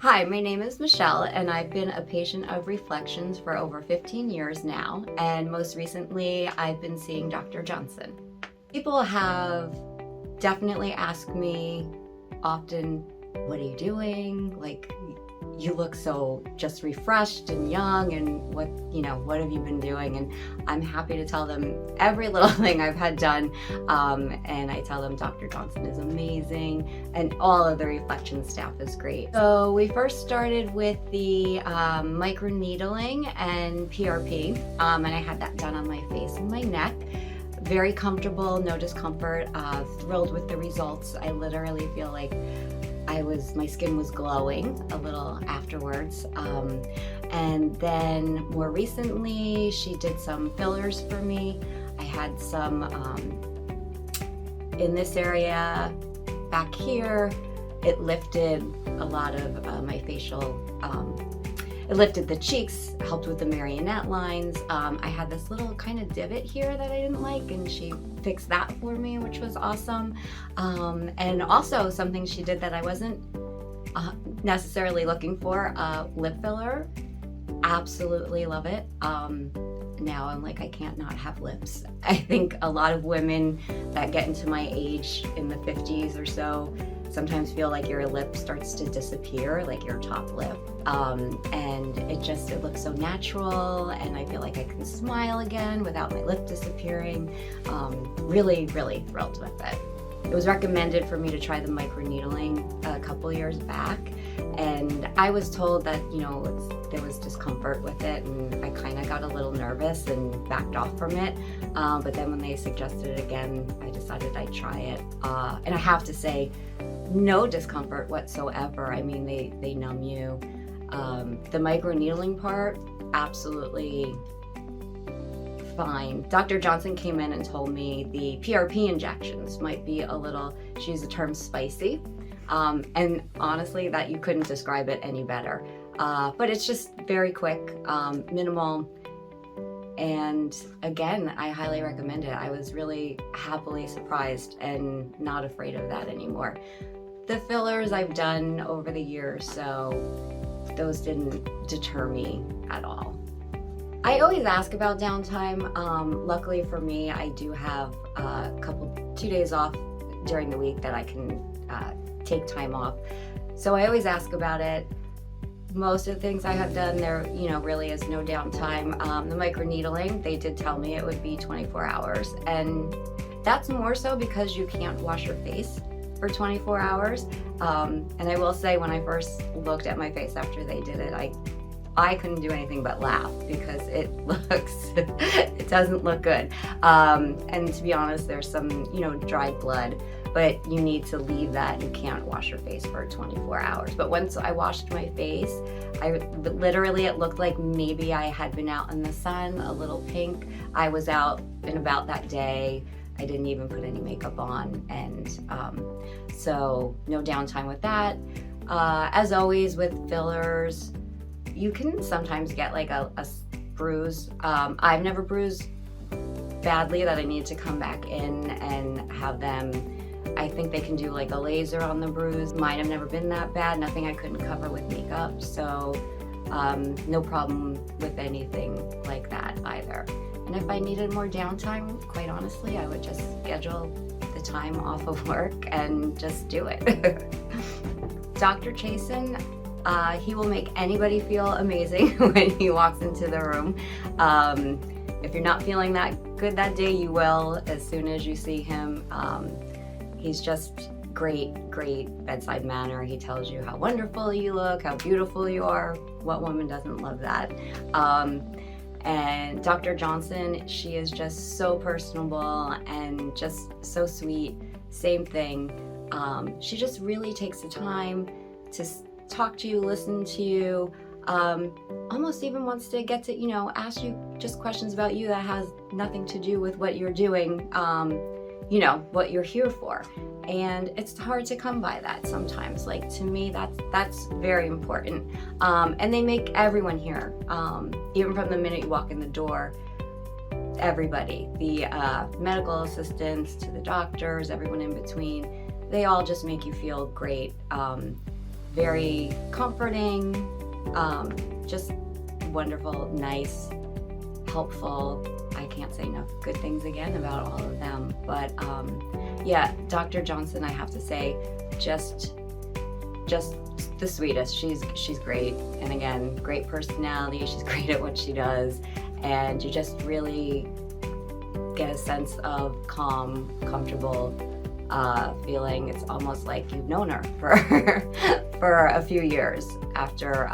Hi, my name is Michelle, and I've been a patient of Reflections for over 15 years now, and most recently I've been seeing Dr. Johnson. People have definitely asked me often, what are you doing? Like, you look so just refreshed and young, and what have you been doing? And I'm happy to tell them every little thing I've had done, and I tell them Dr. Johnson is amazing and all of the Reflection staff is great. So we first started with the microneedling and PRP, and I had that done on my face and my neck. Very comfortable, no discomfort, thrilled with the results. I literally feel like my skin was glowing a little afterwards. And then more recently, she did some fillers for me. I had some in this area back here. It lifted a lot of my facial, it lifted the cheeks, helped with the marionette lines. I had this little kind of divot here that I didn't like, and she fixed that for me, which was awesome. And also something she did that I wasn't necessarily looking for, lip filler. Absolutely love it. Now I'm like, I can't not have lips. I think a lot of women that get into my age in the 50s or so sometimes feel like your lip starts to disappear, like your top lip. And it looks so natural, and I feel like I can smile again without my lip disappearing. Really, really thrilled with it. It was recommended for me to try the microneedling a couple years back, and I was told that, there was discomfort with it, and I kind of got a little nervous and backed off from it. But then when they suggested it again, I decided I'd try it. And I have to say, no discomfort whatsoever. I mean, they numb you. The microneedling part, absolutely fine. Dr. Johnson came in and told me the PRP injections might be a little, she used the term spicy. And honestly, that you couldn't describe it any better. But it's just very quick, minimal. And again, I highly recommend it. I was really happily surprised and not afraid of that anymore. The fillers I've done over the years, so those didn't deter me at all. I always ask about downtime. Luckily for me, I do have 2 days off during the week that I can take time off. So I always ask about it. Most of the things I have done, there really is no downtime. The microneedling, they did tell me it would be 24 hours. And that's more so because you can't wash your face for 24 hours. And I will say, when I first looked at my face after they did it, I couldn't do anything but laugh, because it doesn't look good. And to be honest, there's some, dried blood, but you need to leave that. You can't wash your face for 24 hours. But once I washed my face, it looked like maybe I had been out in the sun, a little pink. I was out and about that day. I didn't even put any makeup on, and so no downtime with that. As always with fillers, you can sometimes get like a bruise. I've never bruised badly that I need to come back in and have them, I think they can do like a laser on the bruise. Mine have never been that bad, nothing I couldn't cover with makeup, so no problem with anything like that either. And if I needed more downtime, quite honestly, I would just schedule the time off of work and just do it. Dr. Chasen, he will make anybody feel amazing when he walks into the room. If you're not feeling that good that day, you will as soon as you see him. He's just great bedside manner. He tells you how wonderful you look, how beautiful you are. What woman doesn't love that? And Dr. Johnson, she is just so personable and just so sweet. Same thing. She just really takes the time to talk to you, listen to you, almost even wants to get to, ask you just questions about you that has nothing to do with what you're doing, what you're here for. And it's hard to come by that sometimes. Like, to me, that's very important. And they make everyone here, even from the minute you walk in the door, everybody, the medical assistants to the doctors, everyone in between, they all just make you feel great. very comforting, just wonderful, nice, helpful. I can't say enough good things again about all of them. But yeah, Dr. Johnson, I have to say, just the sweetest. She's great, and again, great personality. She's great at what she does, and you just really get a sense of calm, comfortable feeling. It's almost like you've known her for a few years after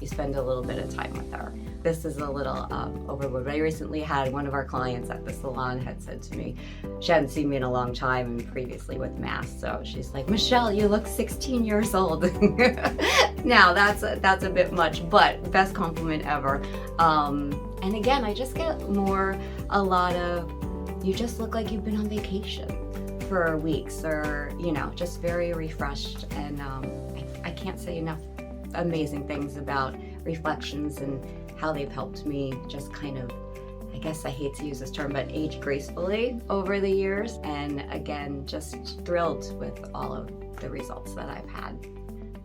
you spend a little bit of time with her. This is a little overboard, but I recently had one of our clients at the salon had said to me, she hadn't seen me in a long time and previously with masks, so she's like, "Michelle, you look 16 years old." Now that's a bit much, but best compliment ever. And again, I just get a lot of, "You just look like you've been on vacation for weeks," or, you know, just very refreshed. And I can't say enough amazing things about reflections and how they've helped me just kind of, I guess I hate to use this term, but age gracefully over the years. And again, just thrilled with all of the results that I've had.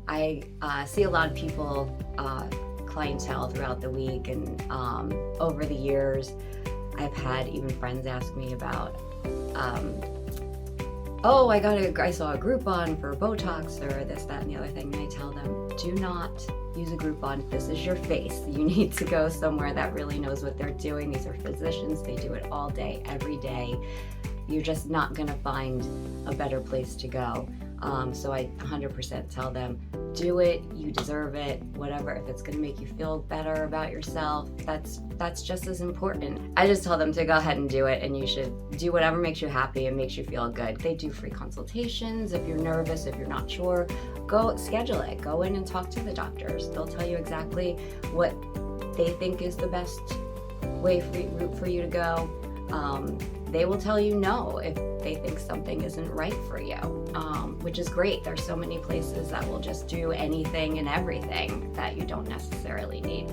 I see a lot of people, clientele throughout the week, and over the years, I've had even friends ask me about, "Oh, I saw a Groupon for Botox," or this, that, and the other thing. And I tell them, do not use a Groupon. This is your face. You need to go somewhere that really knows what they're doing. These are physicians. They do it all day, every day. You're just not going to find a better place to go. So I 100% tell them, do it. You deserve it. Whatever. If it's going to make you feel better about yourself, that's just as important. I just tell them to go ahead and do it, and you should do whatever makes you happy and makes you feel good. They do free consultations. If you're nervous, if you're not sure, go schedule it. Go in and talk to the doctors. They'll tell you exactly what they think is the best route for you to go. They will tell you no if they think something isn't right for you, which is great. There's so many places that will just do anything and everything that you don't necessarily need.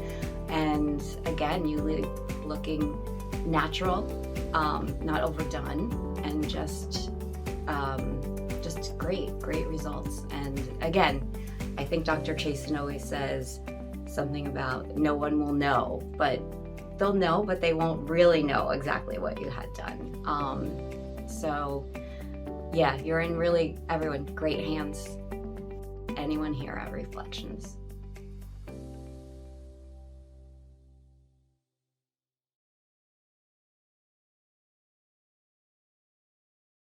And again, you leave looking natural, not overdone, and just great results. And again, I think Dr. Chasen always says something about no one will know, but they'll know, but they won't really know exactly what you had done. So yeah, you're in really, everyone, great hands. Anyone here at Reflections.